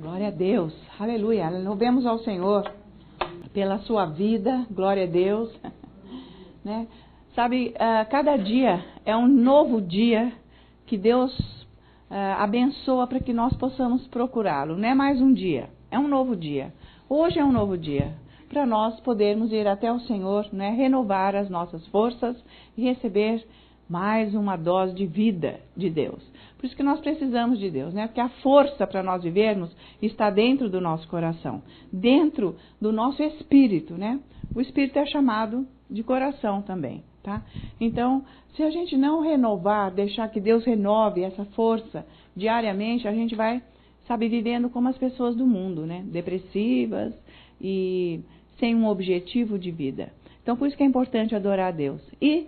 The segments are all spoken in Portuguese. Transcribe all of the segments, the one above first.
Glória a Deus, aleluia, louvemos ao Senhor pela sua vida, glória a Deus, né? Sabe, cada dia é um novo dia que Deus abençoa para que nós possamos procurá-lo, não é mais um dia, é um novo dia, hoje é um novo dia, para nós podermos ir até o Senhor, né? Renovar as nossas forças e receber mais uma dose de vida de Deus. Por isso que nós precisamos de Deus, né? Porque a força para nós vivermos está dentro do nosso coração, dentro do nosso espírito, né? O espírito é chamado de coração também, tá? Então, se a gente não renovar, deixar que Deus renove essa força diariamente, a gente vai, sabe, vivendo como as pessoas do mundo, né? Depressivas e sem um objetivo de vida. Então, por isso que é importante adorar a Deus. E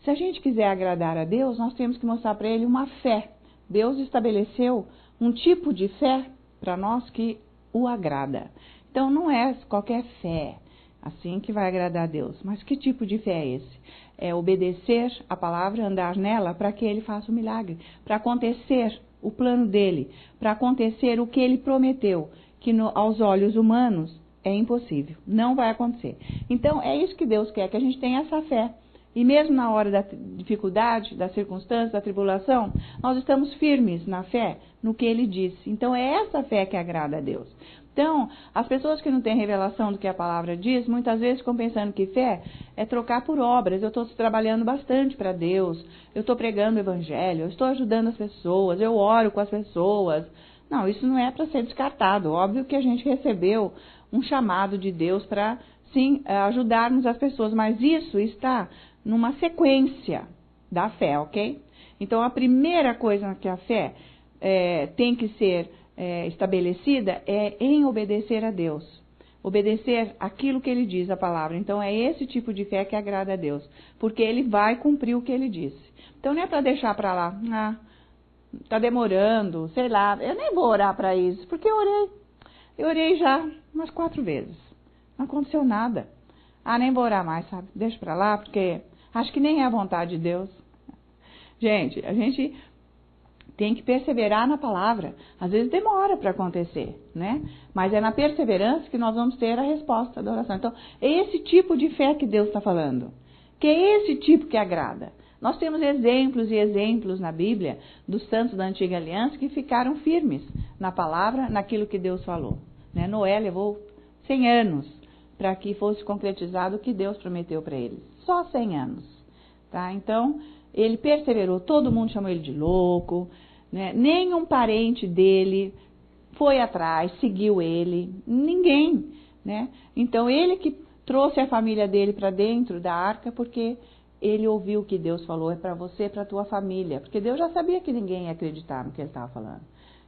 se a gente quiser agradar a Deus, nós temos que mostrar para Ele uma fé. Deus estabeleceu um tipo de fé para nós que o agrada. Então, não é qualquer fé assim que vai agradar a Deus. Mas que tipo de fé é esse? É obedecer a palavra, andar nela para que Ele faça o milagre. Para acontecer o plano dEle. Para acontecer o que Ele prometeu. Que aos olhos humanos é impossível. Não vai acontecer. Então, é isso que Deus quer, que a gente tenha essa fé. E mesmo na hora da dificuldade, da circunstância, da tribulação, nós estamos firmes na fé, no que Ele disse. Então, é essa fé que agrada a Deus. Então, as pessoas que não têm revelação do que a palavra diz, muitas vezes ficam pensando que fé é trocar por obras. Eu estou trabalhando bastante para Deus, eu estou pregando o Evangelho, eu estou ajudando as pessoas, eu oro com as pessoas. Não, isso não é para ser descartado. Óbvio que a gente recebeu um chamado de Deus para, sim, ajudarmos as pessoas, mas isso está numa sequência da fé, ok? Então, a primeira coisa que a fé tem que ser estabelecida é em obedecer a Deus. Obedecer aquilo que Ele diz, a palavra. Então, é esse tipo de fé que agrada a Deus, porque Ele vai cumprir o que Ele disse. Então, não é para deixar para lá, tá demorando, sei lá, eu nem vou orar para isso, porque eu orei já umas 4 vezes, não aconteceu nada. Nem vou orar mais, sabe? Deixa para lá, porque acho que nem é a vontade de Deus. Gente, a gente tem que perseverar na palavra. Às vezes demora para acontecer, né? Mas é na perseverança que nós vamos ter a resposta da oração. Então, é esse tipo de fé que Deus está falando. Que é esse tipo que agrada. Nós temos exemplos e exemplos na Bíblia dos santos da Antiga Aliança que ficaram firmes na palavra, naquilo que Deus falou, né? Noé levou 100 anos para que fosse concretizado o que Deus prometeu para ele. Só 100 anos. Tá? Então, ele perseverou. Todo mundo chamou ele de louco, né? Nenhum parente dele foi atrás, seguiu ele. Ninguém, né? Então, ele que trouxe a família dele para dentro da arca, porque ele ouviu o que Deus falou, é para você, para a tua família. Porque Deus já sabia que ninguém ia acreditar no que ele estava falando.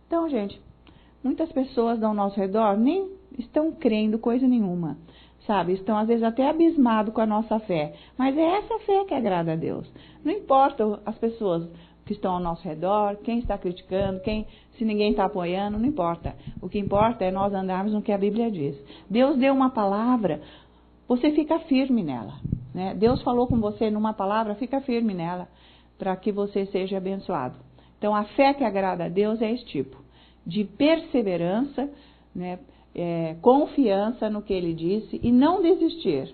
Então, gente, muitas pessoas ao nosso redor nem estão crendo coisa nenhuma, sabe? Estão às vezes até abismados com a nossa fé. Mas é essa fé que agrada a Deus. Não importa as pessoas que estão ao nosso redor, quem está criticando, se ninguém está apoiando, não importa. O que importa é nós andarmos no que a Bíblia diz. Deus deu uma palavra, você fica firme nela, né? Deus falou com você numa palavra, fica firme nela, para que você seja abençoado. Então, a fé que agrada a Deus é esse tipo de perseverança, né? Confiança no que Ele disse e não desistir.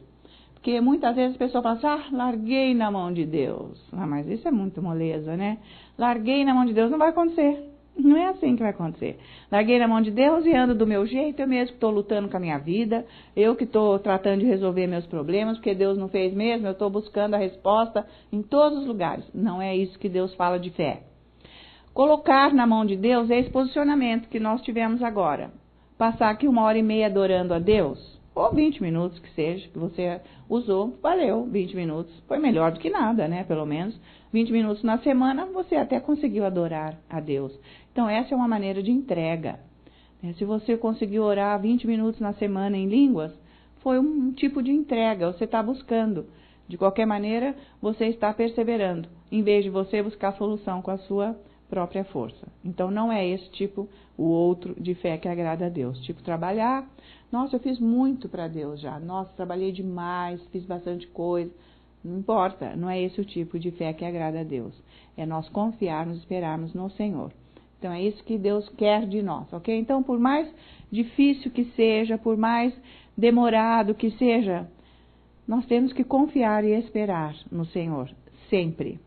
Porque muitas vezes as pessoas falam assim, larguei na mão de Deus. Mas isso é muito moleza, né? Larguei na mão de Deus, não vai acontecer. Não é assim que vai acontecer. Larguei na mão de Deus e ando do meu jeito, eu mesmo que estou lutando com a minha vida, eu que estou tratando de resolver meus problemas, porque Deus não fez mesmo, eu estou buscando a resposta em todos os lugares. Não é isso que Deus fala de fé. Colocar na mão de Deus é esse posicionamento que nós tivemos agora. Passar aqui 1h30 adorando a Deus, ou 20 minutos que seja, que você usou, valeu, 20 minutos. Foi melhor do que nada, né? Pelo menos 20 minutos na semana você até conseguiu adorar a Deus. Então, essa é uma maneira de entrega. Se você conseguiu orar 20 minutos na semana em línguas, foi um tipo de entrega, você está buscando. De qualquer maneira, você está perseverando, em vez de você buscar a solução com a sua própria força. Então, não é esse tipo, o outro de fé que agrada a Deus. Tipo, trabalhar. Nossa, eu fiz muito para Deus já. Nossa, trabalhei demais, fiz bastante coisa. Não importa, não é esse o tipo de fé que agrada a Deus. É nós confiarmos, esperarmos no Senhor. Então é isso que Deus quer de nós, ok? Então, por mais difícil que seja, por mais demorado que seja, nós temos que confiar e esperar no Senhor, sempre,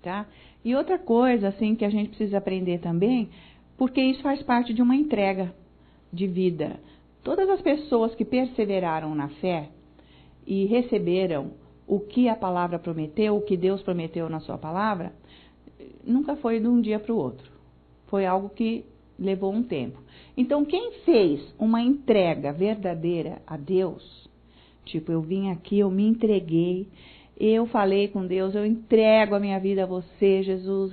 tá? E outra coisa, assim, que a gente precisa aprender também, porque isso faz parte de uma entrega de vida. Todas as pessoas que perseveraram na fé e receberam o que a palavra prometeu, o que Deus prometeu na sua palavra, nunca foi de um dia para o outro. Foi algo que levou um tempo. Então, quem fez uma entrega verdadeira a Deus, tipo, eu vim aqui, eu me entreguei, eu falei com Deus, eu entrego a minha vida a você, Jesus,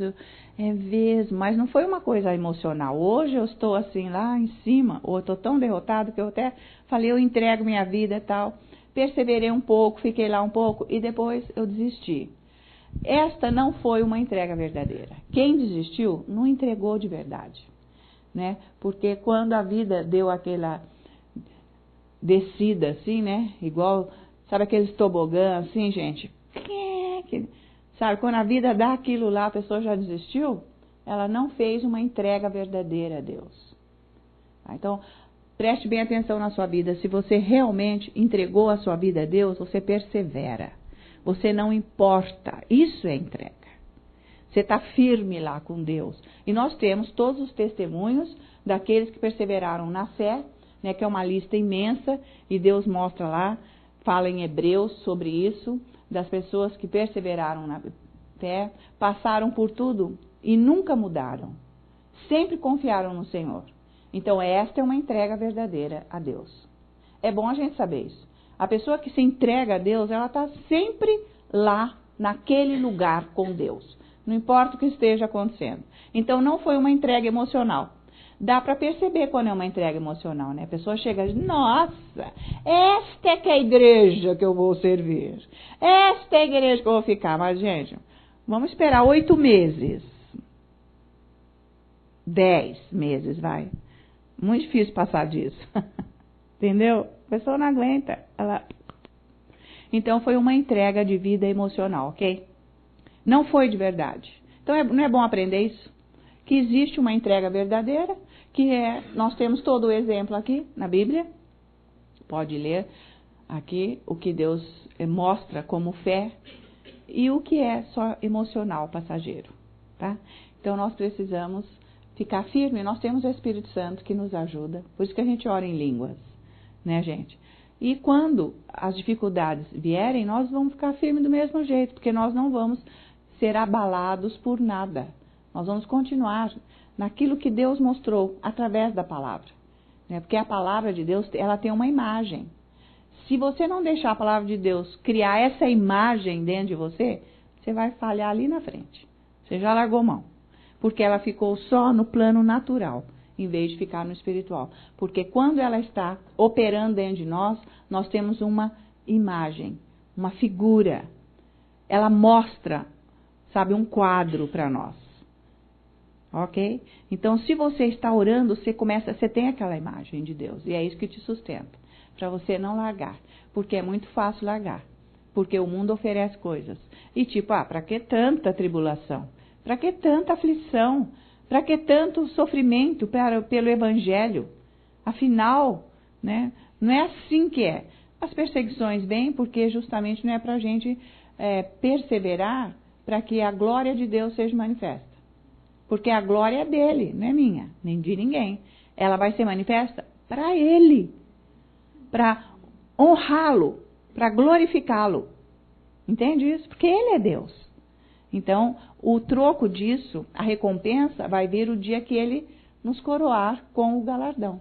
é mesmo, mas não foi uma coisa emocional. Hoje eu estou assim lá em cima, ou eu estou tão derrotado que eu até falei, eu entrego minha vida e tal. Perseverei um pouco, fiquei lá um pouco e depois eu desisti. Esta não foi uma entrega verdadeira. Quem desistiu não entregou de verdade, né? Porque quando a vida deu aquela descida assim, né? Igual, sabe aqueles tobogã assim, gente? Sabe, quando a vida dá aquilo lá, a pessoa já desistiu, ela não fez uma entrega verdadeira a Deus. Então, preste bem atenção na sua vida. Se você realmente entregou a sua vida a Deus, você persevera. Você não importa. Isso é entrega. Você está firme lá com Deus. E nós temos todos os testemunhos daqueles que perseveraram na fé, né, que é uma lista imensa, e Deus mostra lá, fala em Hebreus sobre isso, das pessoas que perseveraram na fé, passaram por tudo e nunca mudaram. Sempre confiaram no Senhor. Então, esta é uma entrega verdadeira a Deus. É bom a gente saber isso. A pessoa que se entrega a Deus, ela está sempre lá, naquele lugar com Deus. Não importa o que esteja acontecendo. Então, não foi uma entrega emocional. Dá para perceber quando é uma entrega emocional, né? A pessoa chega e diz, nossa, esta é que é a igreja que eu vou servir. Esta é a igreja que eu vou ficar. Mas, gente, vamos esperar 8 meses. 10 meses, vai. Muito difícil passar disso. Entendeu? A pessoa não aguenta. Então, foi uma entrega de vida emocional, ok? Não foi de verdade. Então, não é bom aprender isso? Que existe uma entrega verdadeira, que nós temos todo o exemplo aqui na Bíblia. Pode ler aqui o que Deus mostra como fé e o que é só emocional, passageiro, tá? Então, nós precisamos ficar firme. Nós temos o Espírito Santo que nos ajuda. Por isso que a gente ora em línguas, né, gente? E quando as dificuldades vierem, nós vamos ficar firmes do mesmo jeito, porque nós não vamos ser abalados por nada. Nós vamos continuar naquilo que Deus mostrou através da palavra, né? Porque a palavra de Deus, ela tem uma imagem. Se você não deixar a palavra de Deus criar essa imagem dentro de você, você vai falhar ali na frente. Você já largou mão. Porque ela ficou só no plano natural, em vez de ficar no espiritual. Porque quando ela está operando dentro de nós, nós temos uma imagem, uma figura. Ela mostra, sabe, um quadro para nós. Ok? Então, se você está orando, você tem aquela imagem de Deus. E é isso que te sustenta. Para você não largar. Porque é muito fácil largar. Porque o mundo oferece coisas. E tipo, para que tanta tribulação? Para que tanta aflição? Para que tanto sofrimento pelo Evangelho? Afinal, né, não é assim que é. As perseguições vêm porque justamente não é para a gente perseverar para que a glória de Deus seja manifesta. Porque a glória é dele, não é minha, nem de ninguém. Ela vai ser manifesta para ele, para honrá-lo, para glorificá-lo. Entende isso? Porque ele é Deus. Então, o troco disso, a recompensa, vai vir o dia que ele nos coroar com o galardão.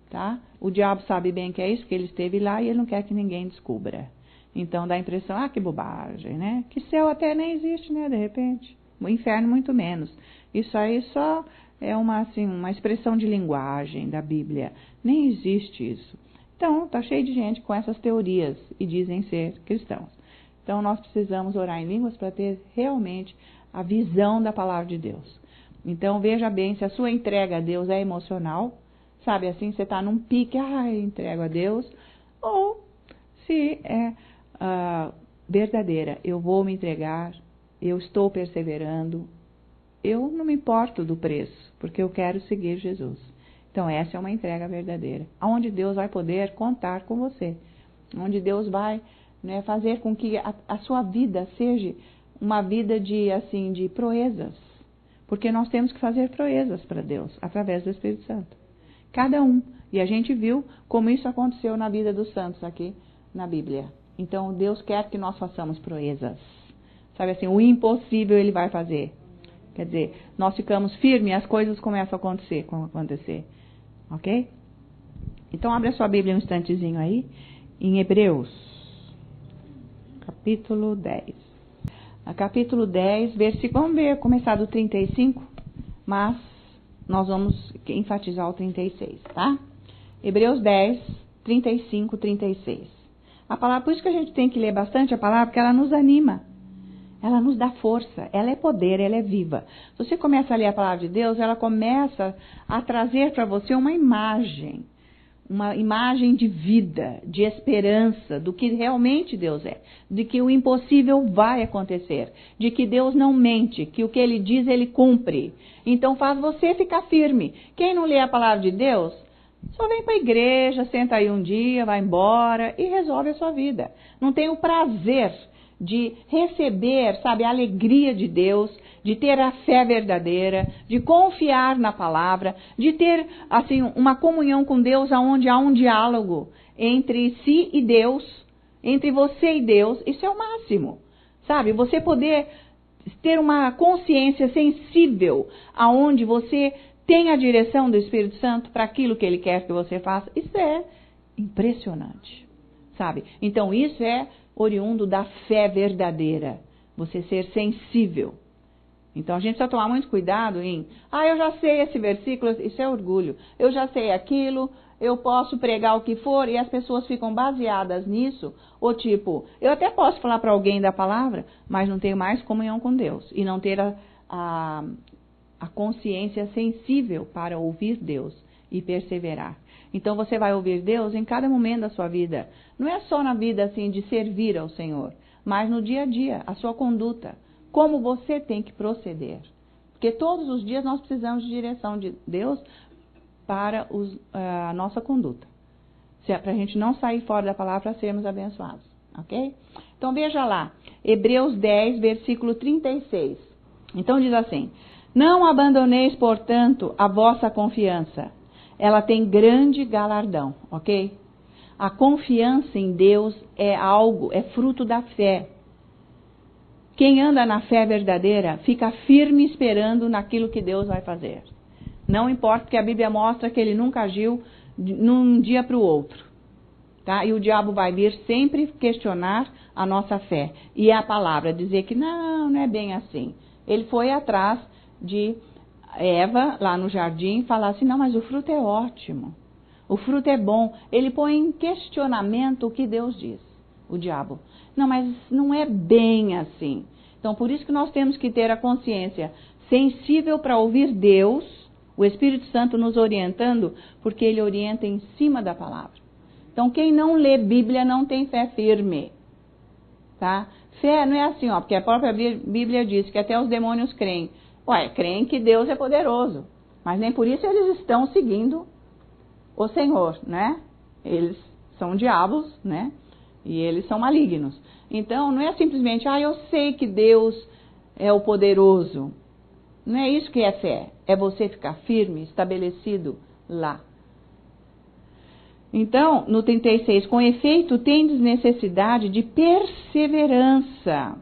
Tá? O diabo sabe bem que é isso, porque ele esteve lá e ele não quer que ninguém descubra. Então, dá a impressão, que bobagem, né? Que céu até nem existe, né, de repente. O inferno, muito menos. Isso aí só é uma expressão de linguagem da Bíblia. Nem existe isso. Então, tá cheio de gente com essas teorias e dizem ser cristãos. Então, nós precisamos orar em línguas para ter realmente a visão da palavra de Deus. Então, veja bem, se a sua entrega a Deus é emocional, sabe, assim, você está num pique, entrego a Deus, ou se é verdadeira, eu vou me entregar, eu estou perseverando, eu não me importo do preço, porque eu quero seguir Jesus. Então, essa é uma entrega verdadeira, onde Deus vai poder contar com você, onde Deus vai, né, fazer com que a sua vida seja uma vida de proezas, porque nós temos que fazer proezas para Deus, através do Espírito Santo. Cada um. E a gente viu como isso aconteceu na vida dos santos aqui na Bíblia. Então, Deus quer que nós façamos proezas. Sabe assim, o impossível Ele vai fazer. Quer dizer, nós ficamos firmes e as coisas começam a acontecer. Ok? Então, abre a sua Bíblia um instantezinho aí, em Hebreus, capítulo 10. Capítulo 10, versículo, vamos ver, começar do 35, mas nós vamos enfatizar o 36, tá? Hebreus 10, 35, 36. A palavra, por isso que a gente tem que ler bastante a palavra, porque ela nos anima. Ela nos dá força, ela é poder, ela é viva. Se você começa a ler a palavra de Deus, ela começa a trazer para você uma imagem de vida, de esperança, do que realmente Deus é, de que o impossível vai acontecer, de que Deus não mente, que o que Ele diz, Ele cumpre. Então faz você ficar firme. Quem não lê a palavra de Deus, só vem para a igreja, senta aí um dia, vai embora e resolve a sua vida. Não tem o prazer de receber, sabe, a alegria de Deus, de ter a fé verdadeira, de confiar na palavra, de ter, assim, uma comunhão com Deus onde há um diálogo entre si e Deus, entre você e Deus. Isso é o máximo, sabe? Você poder ter uma consciência sensível aonde você tem a direção do Espírito Santo para aquilo que Ele quer que você faça. Isso é impressionante, sabe? Então, isso é oriundo da fé verdadeira, você ser sensível. Então a gente precisa tomar muito cuidado em, eu já sei esse versículo, isso é orgulho, eu já sei aquilo, eu posso pregar o que for, e as pessoas ficam baseadas nisso, ou tipo, eu até posso falar para alguém da palavra, mas não tenho mais comunhão com Deus, e não ter a consciência sensível para ouvir Deus e perseverar. Então você vai ouvir Deus em cada momento da sua vida. Não é só na vida assim de servir ao Senhor, mas no dia a dia, a sua conduta, como você tem que proceder. Porque todos os dias nós precisamos de direção de Deus para a nossa conduta. Para a gente não sair fora da palavra para sermos abençoados. Ok? Então veja lá, Hebreus 10, versículo 36. Então diz assim: não abandoneis, portanto, a vossa confiança. Ela tem grande galardão, ok? A confiança em Deus é fruto da fé. Quem anda na fé verdadeira fica firme esperando naquilo que Deus vai fazer. Não importa, porque a Bíblia mostra que Ele nunca agiu num dia para o outro. Tá? E o diabo vai vir sempre questionar a nossa fé. E a palavra dizer que não é bem assim. Ele foi atrás de Eva, lá no jardim, falar assim, não, mas o fruto é ótimo, o fruto é bom. Ele põe em questionamento o que Deus diz, o diabo. Não, mas não é bem assim. Então, por isso que nós temos que ter a consciência sensível para ouvir Deus, o Espírito Santo nos orientando, porque Ele orienta em cima da palavra. Então, quem não lê Bíblia não tem fé firme, tá? Fé não é assim, porque a própria Bíblia diz que até os demônios creem. Creem que Deus é poderoso, mas nem por isso eles estão seguindo o Senhor, né? Eles são diabos, né? E eles são malignos. Então, não é simplesmente, eu sei que Deus é o poderoso. Não é isso que é fé. É você ficar firme, estabelecido lá. Então, no 36, com efeito, tendes necessidade de perseverança.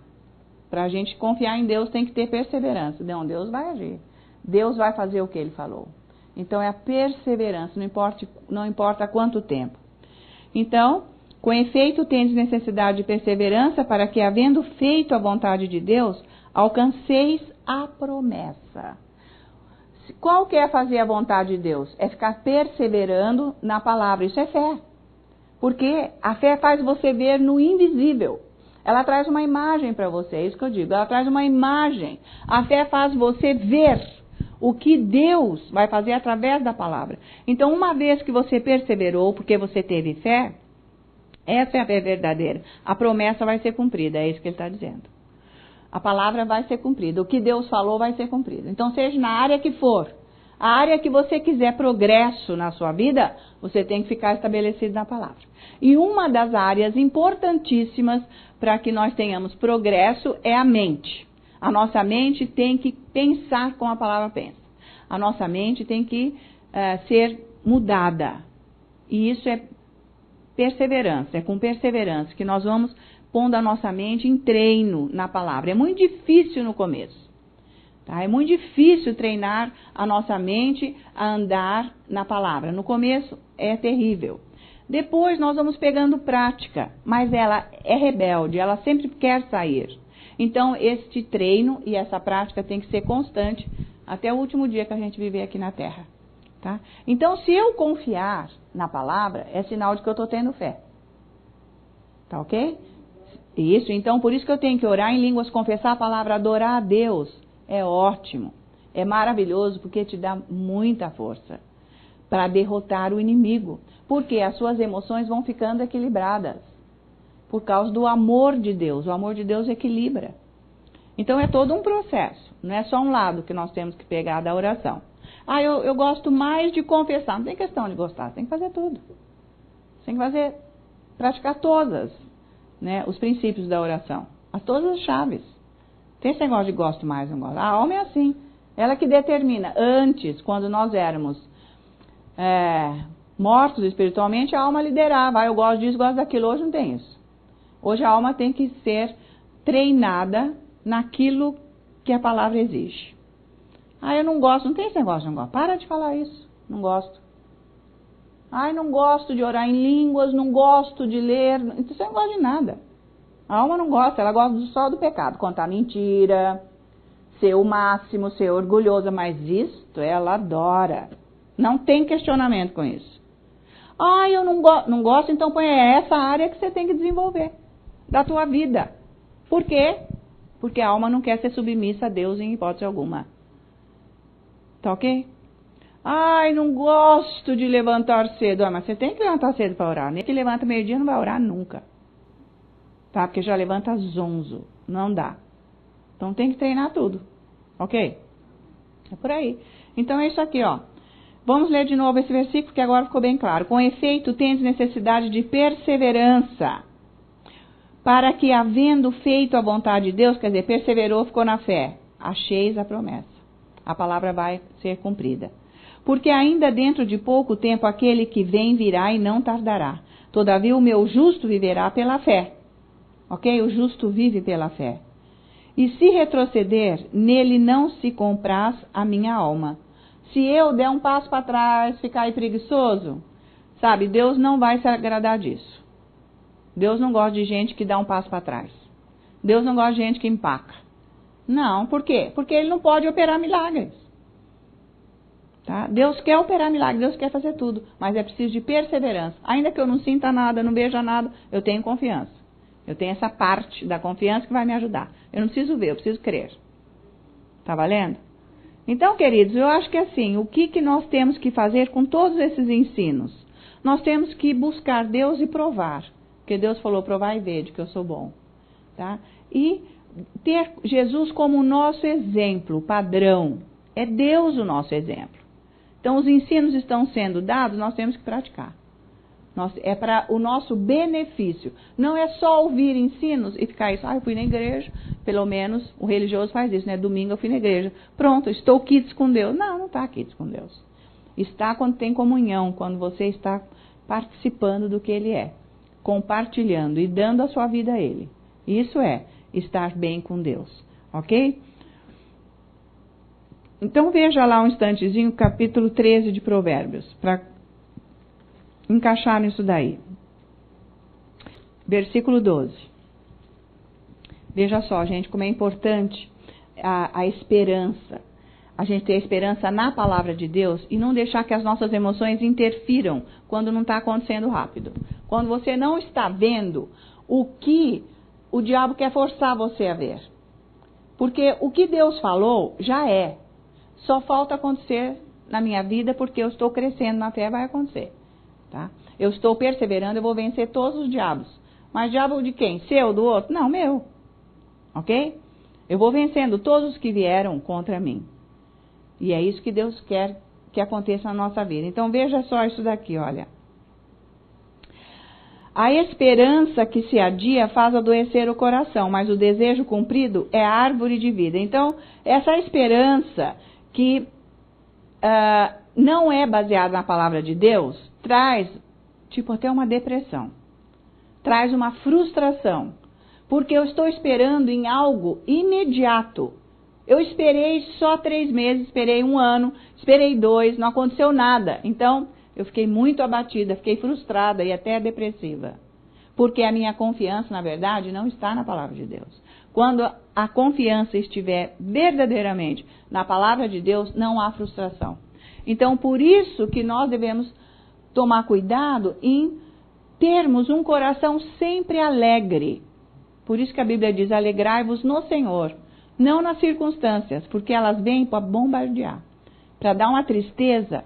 Para a gente confiar em Deus tem que ter perseverança. Não, Deus vai agir. Deus vai fazer o que Ele falou. Então é a perseverança, não importa quanto tempo. Então, com efeito, tendes necessidade de perseverança para que, havendo feito a vontade de Deus, alcanceis a promessa. Qual que é fazer a vontade de Deus? É ficar perseverando na palavra. Isso é fé. Porque a fé faz você ver no invisível. Ela traz uma imagem para você, é isso que eu digo. Ela traz uma imagem. A fé faz você ver o que Deus vai fazer através da palavra. Então, uma vez que você perseverou, porque você teve fé, essa é a fé verdadeira. A promessa vai ser cumprida, é isso que ele está dizendo. a palavra vai ser cumprida. O que Deus falou vai ser cumprido. Então, seja na área que for, a área que você quiser progresso na sua vida, você tem que ficar estabelecido na palavra. E uma das áreas importantíssimas para que nós tenhamos progresso é a mente. A nossa mente tem que pensar como a palavra pensa. A nossa mente tem que ser mudada. E isso é perseverança, é com perseverança que nós vamos pondo a nossa mente em treino na palavra. É muito difícil no começo. Tá? É muito difícil treinar a nossa mente a andar na palavra. No começo é terrível. Depois nós vamos pegando prática, mas ela é rebelde, ela sempre quer sair. Então, este treino e essa prática tem que ser constante até o último dia que a gente viver aqui na Terra. Tá? Então, se eu confiar na palavra, é sinal de que eu estou tendo fé. Tá ok? Isso, então, por isso que eu tenho que orar em línguas, confessar a palavra, adorar a Deus. É ótimo, é maravilhoso, porque te dá muita força para derrotar o inimigo. Porque as suas emoções vão ficando equilibradas. Por causa do amor de Deus. O amor de Deus equilibra. Então é todo um processo. Não é só um lado que nós temos que pegar da oração. Eu gosto mais de confessar. Não tem questão de gostar, você tem que fazer tudo. Você tem que praticar todas, né, os princípios da oração. Todas as chaves. Tem esse negócio de gosto mais, não gosto. A alma é assim. Ela que determina. Antes, quando nós éramos mortos espiritualmente, a alma liderava. Eu gosto disso, gosto daquilo. Hoje não tem isso. Hoje a alma tem que ser treinada naquilo que a palavra exige. Eu não gosto, não tem esse negócio, não gosto. Para de falar isso, não gosto. Não gosto de orar em línguas, não gosto de ler, você não gosta de nada. A alma não gosta, ela gosta só do pecado, contar mentira, ser o máximo, ser orgulhosa, mas isto ela adora. Não tem questionamento com isso. Eu não gosto, então põe essa área que você tem que desenvolver da tua vida. Por quê? Porque a alma não quer ser submissa a Deus em hipótese alguma. Tá ok? Não gosto de levantar cedo. Mas você tem que levantar cedo para orar. Nem que levanta meio-dia não vai orar nunca. Tá? Porque já levanta zonzo. Não dá. Então tem que treinar tudo. Ok? É por aí. Então é isso aqui, ó. Vamos ler de novo esse versículo que agora ficou bem claro. Com efeito, tendes necessidade de perseverança, para que, havendo feito a vontade de Deus, quer dizer, perseverou, ficou na fé, acheis a promessa. A palavra vai ser cumprida. Porque ainda dentro de pouco tempo aquele que vem virá e não tardará. Todavia o meu justo viverá pela fé. Ok? O justo vive pela fé. E se retroceder, nele não se compraz a minha alma. Se eu der um passo para trás, ficar aí preguiçoso, sabe, Deus não vai se agradar disso. Deus não gosta de gente que dá um passo para trás. Deus não gosta de gente que empaca. Não, por quê? Porque Ele não pode operar milagres. Tá? Deus quer operar milagres, Deus quer fazer tudo, mas é preciso de perseverança. Ainda que eu não sinta nada, não veja nada, eu tenho confiança. Eu tenho essa parte da confiança que vai me ajudar. Eu não preciso ver, eu preciso crer. Tá valendo? Então, queridos, eu acho que assim, o que nós temos que fazer com todos esses ensinos? Nós temos que buscar Deus e provar. Porque Deus falou, provar e vede que eu sou bom. Tá? E ter Jesus como o nosso exemplo, padrão. É Deus o nosso exemplo. Então, os ensinos estão sendo dados, nós temos que praticar. É para o nosso benefício. Não é só ouvir ensinos e ficar isso. Eu fui na igreja, pelo menos o religioso faz isso, né? Domingo eu fui na igreja. Pronto, estou quites com Deus. Não está quites com Deus. Está quando tem comunhão, quando você está participando do que Ele é. Compartilhando e dando a sua vida a Ele. Isso é estar bem com Deus. Ok? Então veja lá um instantezinho, capítulo 13 de Provérbios, para encaixar nisso daí. Versículo 12. Veja só, gente, como é importante a esperança. A gente ter a esperança na palavra de Deus e não deixar que as nossas emoções interfiram quando não está acontecendo rápido. Quando você não está vendo o que o diabo quer forçar você a ver. Porque o que Deus falou já é. Só falta acontecer na minha vida porque eu estou crescendo na fé, vai acontecer. Tá? Eu estou perseverando, eu vou vencer todos os diabos. Mas diabo de quem? Seu, do outro? Não, meu. Ok? Eu vou vencendo todos os que vieram contra mim. E é isso que Deus quer que aconteça na nossa vida. Então veja só isso daqui, olha. A esperança que se adia faz adoecer o coração, mas o desejo cumprido é a árvore de vida. Então, essa esperança que não é baseada na palavra de Deus, traz, tipo, até uma depressão. Traz uma frustração. Porque eu estou esperando em algo imediato. Eu esperei só 3 meses, esperei 1 ano, esperei 2, não aconteceu nada. Então, eu fiquei muito abatida, fiquei frustrada e até depressiva. Porque a minha confiança, na verdade, não está na palavra de Deus. Quando a confiança estiver verdadeiramente na palavra de Deus, não há frustração. Então, por isso que nós devemos tomar cuidado em termos um coração sempre alegre. Por isso que a Bíblia diz, alegrai-vos no Senhor, não nas circunstâncias, porque elas vêm para bombardear, para dar uma tristeza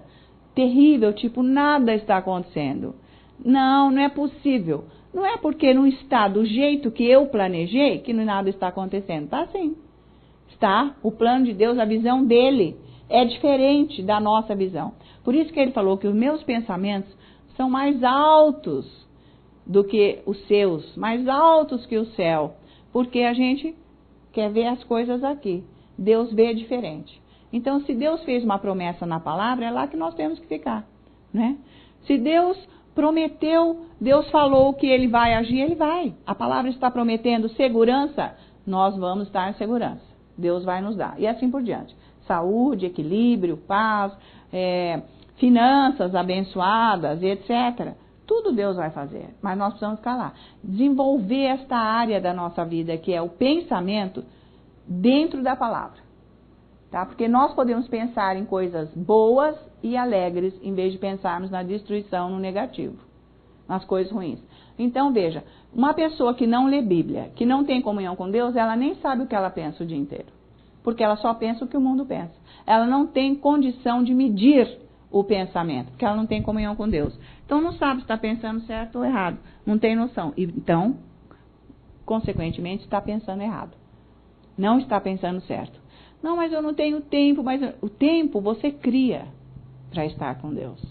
terrível, tipo, nada está acontecendo. Não, não é possível. Não é porque não está do jeito que eu planejei que nada está acontecendo. Está sim. Está. O plano de Deus, a visão dele é diferente da nossa visão. Por isso que ele falou que os meus pensamentos são mais altos do que os seus, mais altos que o céu. Porque a gente quer ver as coisas aqui. Deus vê diferente. Então, se Deus fez uma promessa na palavra, é lá que nós temos que ficar, né? Se Deus prometeu, Deus falou que Ele vai agir, Ele vai. A palavra está prometendo segurança, nós vamos estar em segurança. Deus vai nos dar. E assim por diante. Saúde, equilíbrio, paz, finanças abençoadas, etc. Tudo Deus vai fazer, mas nós precisamos ficar lá. Desenvolver esta área da nossa vida, que é o pensamento dentro da palavra. Tá? Porque nós podemos pensar em coisas boas e alegres, em vez de pensarmos na destruição, no negativo, nas coisas ruins. Então, veja, uma pessoa que não lê Bíblia, que não tem comunhão com Deus, ela nem sabe o que ela pensa o dia inteiro. Porque ela só pensa o que o mundo pensa. Ela não tem condição de medir o pensamento, porque ela não tem comunhão com Deus. Então, não sabe se está pensando certo ou errado. Não tem noção. Então, consequentemente, está pensando errado. Não está pensando certo. Não, mas eu não tenho tempo. Mas o tempo você cria para estar com Deus.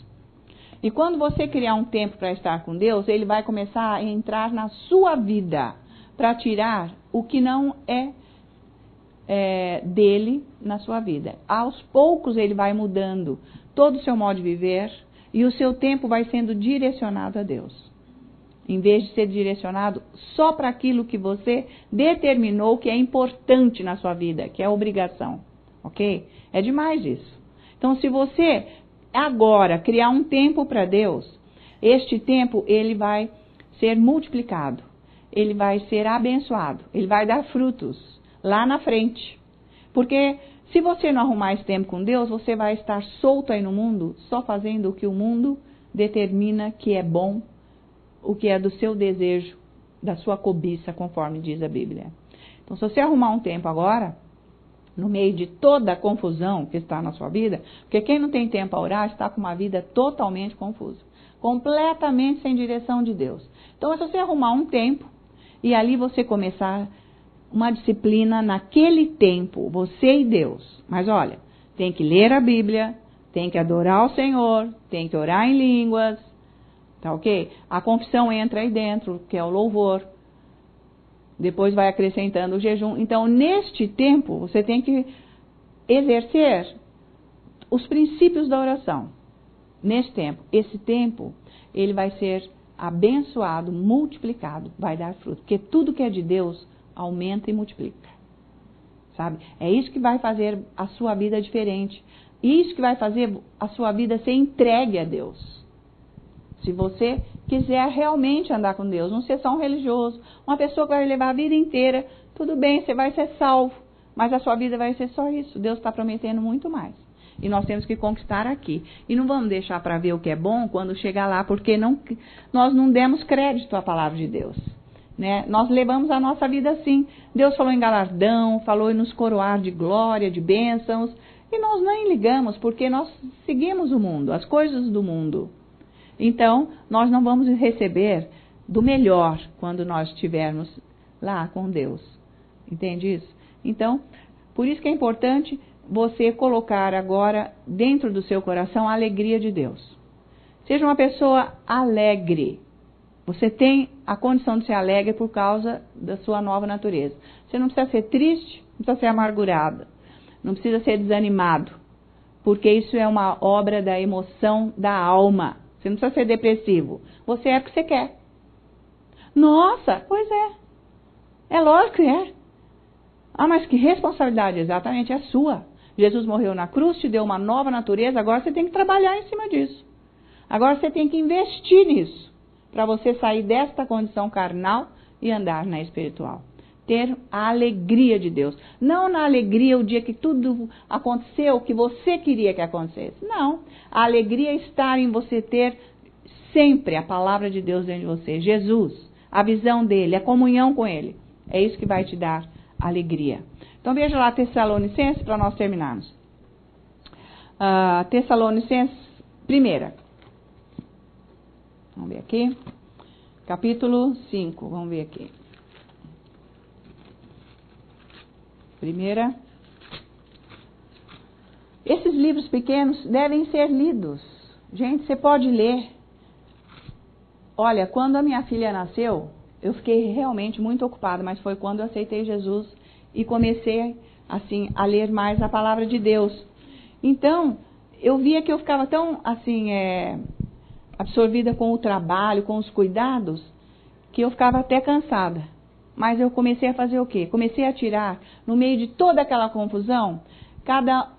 E quando você criar um tempo para estar com Deus, Ele vai começar a entrar na sua vida para tirar o que não é dele na sua vida. Aos poucos Ele vai mudando todo o seu modo de viver e o seu tempo vai sendo direcionado a Deus. Em vez de ser direcionado só para aquilo que você determinou que é importante na sua vida, que é obrigação, ok? É demais isso. Então, se você agora criar um tempo para Deus, este tempo ele vai ser multiplicado, ele vai ser abençoado, ele vai dar frutos lá na frente. Porque se você não arrumar esse tempo com Deus, você vai estar solto aí no mundo, só fazendo o que o mundo determina que é bom, o que é do seu desejo, da sua cobiça, conforme diz a Bíblia. Então, se você arrumar um tempo agora, no meio de toda a confusão que está na sua vida, porque quem não tem tempo a orar está com uma vida totalmente confusa, completamente sem direção de Deus. Então, se você arrumar um tempo e ali você começar uma disciplina naquele tempo, você e Deus. Mas olha, tem que ler a Bíblia, tem que adorar o Senhor, tem que orar em línguas, tá ok? A confissão entra aí dentro, que é o louvor. Depois vai acrescentando o jejum. Então, neste tempo, você tem que exercer os princípios da oração. Neste tempo. Esse tempo, ele vai ser abençoado, multiplicado, vai dar fruto. Porque tudo que é de Deus aumenta e multiplica. Sabe? É isso que vai fazer a sua vida diferente. Isso que vai fazer a sua vida ser entregue a Deus. Se você quiser realmente andar com Deus, não ser só um religioso, uma pessoa que vai levar a vida inteira, tudo bem, você vai ser salvo, mas a sua vida vai ser só isso. Deus está prometendo muito mais. E nós temos que conquistar aqui. E não vamos deixar para ver o que é bom quando chegar lá, porque nós não demos crédito à palavra de Deus. Né? Nós levamos a nossa vida assim. Deus falou em galardão, falou em nos coroar de glória, de bênçãos, e nós nem ligamos, porque nós seguimos o mundo, as coisas do mundo. Então, nós não vamos receber do melhor quando nós estivermos lá com Deus. Entende isso? Então, por isso que é importante você colocar agora dentro do seu coração a alegria de Deus. Seja uma pessoa alegre. Você tem a condição de ser alegre por causa da sua nova natureza. Você não precisa ser triste, não precisa ser amargurado, não precisa ser desanimado, porque isso é uma obra da emoção da alma. Você não precisa ser depressivo. Você é porque você quer. Nossa, pois é. É lógico que é. Ah, mas que responsabilidade, exatamente, é sua. Jesus morreu na cruz, te deu uma nova natureza, agora você tem que trabalhar em cima disso. Agora você tem que investir nisso, para você sair desta condição carnal e andar na espiritual. Ter a alegria de Deus. Não na alegria o dia que tudo aconteceu, que você queria que acontecesse. Não. A alegria está em você ter sempre a palavra de Deus dentro de você. Jesus, a visão dele, a comunhão com ele. É isso que vai te dar alegria. Então veja lá Tessalonicenses para nós terminarmos. Tessalonicenses, primeira. Vamos ver aqui. Capítulo 5, vamos ver aqui. Primeira. Esses livros pequenos devem ser lidos. Gente, você pode ler. Olha, quando a minha filha nasceu, eu fiquei realmente muito ocupada, mas foi quando eu aceitei Jesus e comecei, assim, a ler mais a palavra de Deus. Então, eu via que eu ficava tão, assim, absorvida com o trabalho, com os cuidados, que eu ficava até cansada. Mas eu comecei a fazer o quê? Comecei a tirar, no meio de toda aquela confusão, cada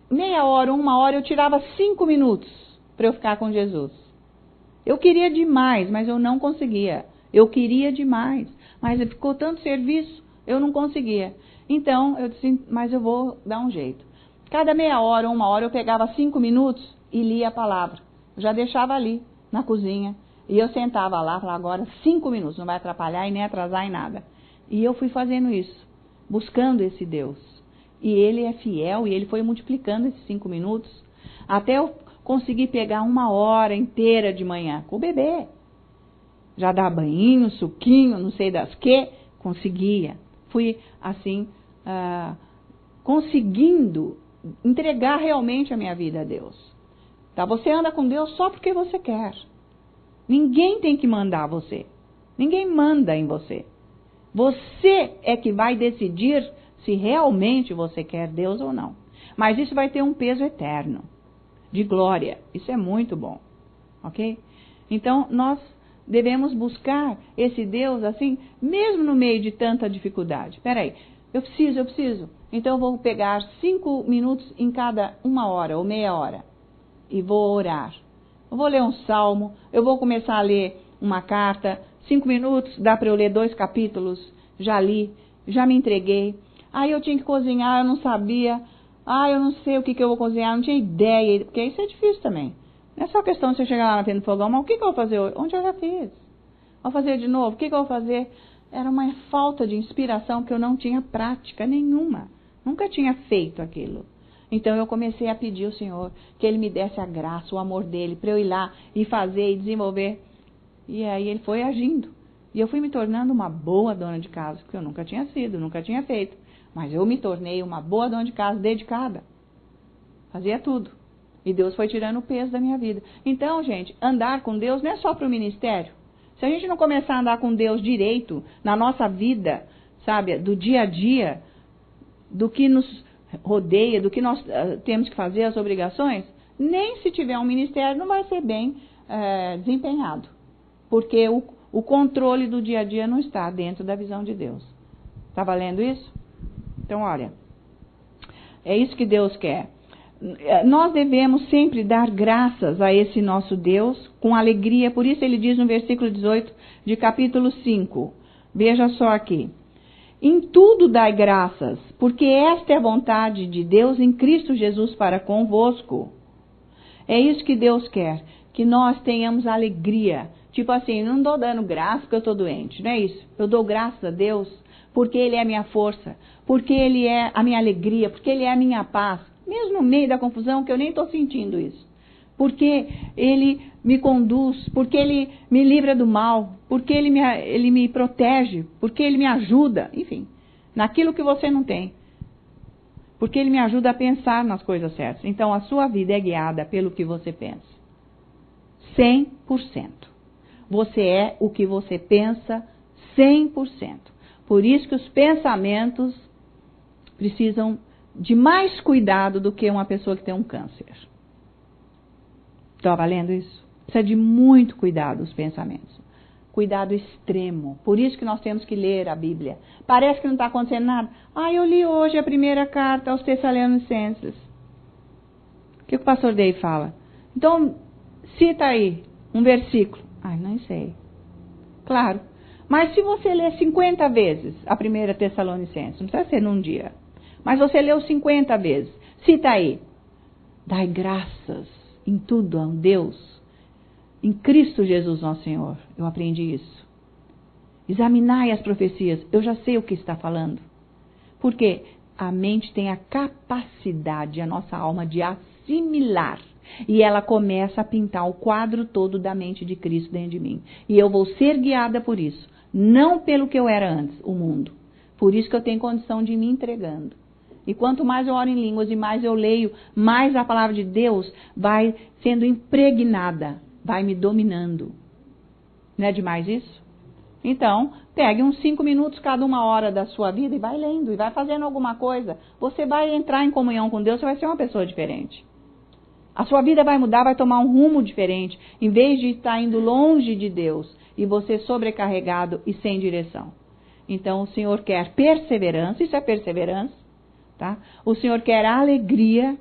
meia hora, 1 hora, eu tirava 5 minutos para eu ficar com Jesus. Eu queria demais, mas eu não conseguia. Eu queria demais, mas ficou tanto serviço, eu não conseguia. Então, eu disse, mas eu vou dar um jeito. Cada meia hora, 1 hora, eu pegava 5 minutos e lia a palavra. Eu já deixava ali, na cozinha. E eu sentava lá, falava, agora 5 minutos, não vai atrapalhar e nem atrasar em nada. E eu fui fazendo isso, buscando esse Deus. E ele é fiel e ele foi multiplicando esses 5 minutos, até eu conseguir pegar 1 hora inteira de manhã com o bebê. Já dar banhinho, suquinho, não sei das que, conseguia. Fui, assim, conseguindo entregar realmente a minha vida a Deus. Tá? Você anda com Deus só porque você quer. Ninguém tem que mandar você. Ninguém manda em você. Você é que vai decidir se realmente você quer Deus ou não. Mas isso vai ter um peso eterno, de glória. Isso é muito bom. Ok? Então, nós devemos buscar esse Deus assim, mesmo no meio de tanta dificuldade. Espera aí, eu preciso. Então, eu vou pegar 5 minutos em cada 1 hora ou meia hora e vou orar. Eu vou ler um salmo, eu vou começar a ler uma carta, 5 minutos, dá para eu ler 2 capítulos, já li, já me entreguei. Aí eu tinha que cozinhar, eu não sabia, eu não sei o que eu vou cozinhar, não tinha ideia, porque isso é difícil também. Não é só questão de você chegar lá na frente do fogão, mas o que eu vou fazer hoje? Onde eu já fiz? Vou fazer de novo, o que eu vou fazer? Era uma falta de inspiração, porque eu não tinha prática nenhuma, nunca tinha feito aquilo. Então eu comecei a pedir ao Senhor que Ele me desse a graça, o amor dEle, para eu ir lá e fazer e desenvolver. E aí Ele foi agindo. E eu fui me tornando uma boa dona de casa, que eu nunca tinha sido, nunca tinha feito. Mas eu me tornei uma boa dona de casa dedicada. Fazia tudo. E Deus foi tirando o peso da minha vida. Então, gente, andar com Deus não é só para o ministério. Se a gente não começar a andar com Deus direito na nossa vida, sabe, do dia a dia, do que nos rodeia, do que nós temos que fazer, as obrigações, nem se tiver um ministério não vai ser bem desempenhado. Porque o controle do dia a dia não está dentro da visão de Deus. Está valendo isso? Então, olha, é isso que Deus quer. Nós devemos sempre dar graças a esse nosso Deus com alegria. Por isso ele diz no versículo 18 de capítulo 5. Veja só aqui. Em tudo dai graças, porque esta é a vontade de Deus em Cristo Jesus para convosco. É isso que Deus quer, que nós tenhamos alegria. Tipo assim, não estou dando graça porque eu estou doente, não é isso? Eu dou graças a Deus porque Ele é a minha força, porque Ele é a minha alegria, porque Ele é a minha paz. Mesmo no meio da confusão, que eu nem estou sentindo isso. Porque Ele me conduz, porque Ele me livra do mal, porque Ele me protege, porque Ele me ajuda. Enfim, naquilo que você não tem. Porque Ele me ajuda a pensar nas coisas certas. Então, a sua vida é guiada pelo que você pensa. 100%. Você é o que você pensa 100%. Por isso que os pensamentos precisam de mais cuidado do que uma pessoa que tem um câncer. Está valendo isso? Precisa de muito cuidado os pensamentos. Cuidado extremo. Por isso que nós temos que ler a Bíblia. Parece que não está acontecendo nada. Eu li hoje a primeira carta aos Tessalonicenses. O que o pastor Dave fala? Então, cita aí um versículo. Não sei. Claro. Mas se você ler 50 vezes a primeira Tessalonicenses, não precisa ser num dia. Mas você leu 50 vezes. Cita aí. Dai graças em tudo a Deus. Em Cristo Jesus nosso Senhor. Eu aprendi isso. Examinai as profecias. Eu já sei o que está falando. Porque a mente tem a capacidade, a nossa alma, de assimilar. E ela começa a pintar o quadro todo da mente de Cristo dentro de mim. E eu vou ser guiada por isso. Não pelo que eu era antes, o mundo. Por isso que eu tenho condição de ir me entregando. E quanto mais eu oro em línguas e mais eu leio, mais a palavra de Deus vai sendo impregnada, vai me dominando. Não é demais isso? Então, pegue uns 5 minutos cada uma hora da sua vida e vai lendo, e vai fazendo alguma coisa. Você vai entrar em comunhão com Deus, você vai ser uma pessoa diferente. A sua vida vai mudar, vai tomar um rumo diferente, em vez de estar indo longe de Deus e você sobrecarregado e sem direção. Então, o Senhor quer perseverança, isso é perseverança, tá? O Senhor quer alegria,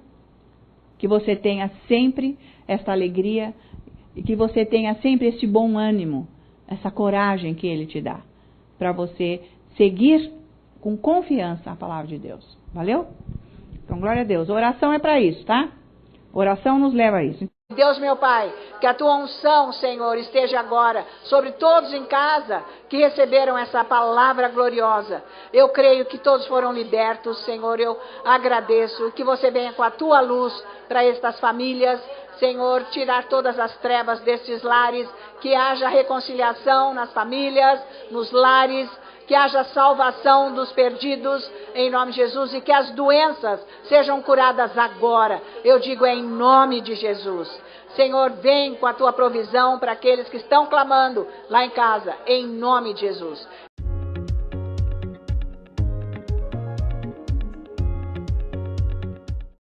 que você tenha sempre esta alegria e que você tenha sempre esse bom ânimo, essa coragem que Ele te dá, para você seguir com confiança a palavra de Deus. Valeu? Então, glória a Deus. A oração é para isso, tá? Oração nos leva a isso. Deus, meu Pai, que a Tua unção, Senhor, esteja agora sobre todos em casa que receberam essa palavra gloriosa. Eu creio que todos foram libertos, Senhor, eu agradeço. Que você venha com a Tua luz para estas famílias, Senhor, tirar todas as trevas destes lares, que haja reconciliação nas famílias, nos lares, que haja salvação dos perdidos, em nome de Jesus, e que as doenças sejam curadas agora. Eu digo em nome de Jesus. Senhor, vem com a Tua provisão para aqueles que estão clamando lá em casa, em nome de Jesus.